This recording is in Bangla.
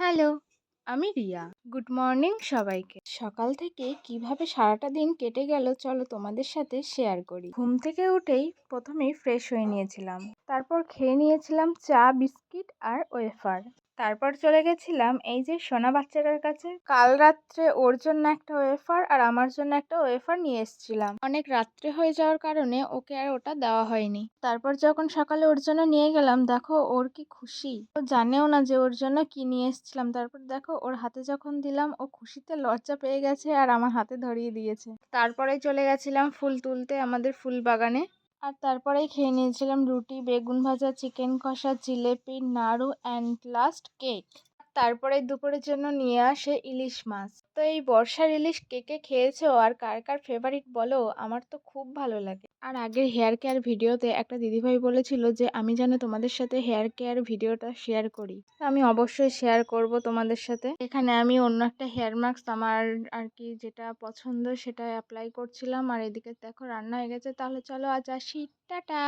হ্যালো, আমি রিয়া। গুড মর্নিং সবাইকে। সকাল থেকে কিভাবে সারাটা দিন কেটে গেল চলো তোমাদের সাথে শেয়ার করি। ঘুম থেকে উঠেই প্রথমেই ফ্রেশ হয়ে নিয়েছিলাম। তারপর খেয়ে নিয়েছিলাম চা, বিস্কিট আর ওয়েফার। তারপর চলে গেছিলাম এই যে সোনা বাচ্চাটার কাছে। কাল রাত্রে ওর জন্য একটা ওয়েফার আর আমার জন্য একটা ওয়েফার নিয়ে এসেছিলাম। অনেক রাত্রে হয়ে যাওয়ার কারণে ওকে আর ওটা দেওয়া হয়নি। তারপর যখন সকালে ওর জন্য নিয়ে গেলাম, দেখো ওর কি খুশি। ও জানেও না যে ওর জন্য কি নিয়ে এসেছিলাম। তারপর দেখো ওর হাতে যখন দিলাম, ও খুশিতে লজ্জা পেয়ে গেছে আর আমার হাতে ধরিয়ে দিয়েছে। তারপরে চলে গেছিলাম ফুল তুলতে আমাদের ফুল বাগানে। আর তারপরেই খেয়ে নিয়েছিলাম রুটি, বেগুন ভাজা, চিকেন কষা, জিলেপি, নাড়ু অ্যান্ড লাস্ট কেক। তারপরে দুপুরের জন্য নিয়ে আসে ইলিশ মাছ। তো এই বর্ষার ইলিশ কে কে খেয়েছো আর কার কার ফেভারিট বলো, আমার তো খুব ভালো লাগে। আর আগের হেয়ার কেয়ার ভিডিওতে একটা দিদিভাই বলেছিল যে আমি যেন তোমাদের সাথে হেয়ার কেয়ার ভিডিওটা শেয়ার করি। তো আমি অবশ্যই শেয়ার করব তোমাদের সাথে। এখানে আমি অন্য একটা হেয়ার মাস্ক আমার আর কি যেটা পছন্দ সেটা অ্যাপ্লাই করছিলাম, আর এদিকে দেখো রান্না হয়ে গেছে। তাহলে চলো আজ আসি, টাটা।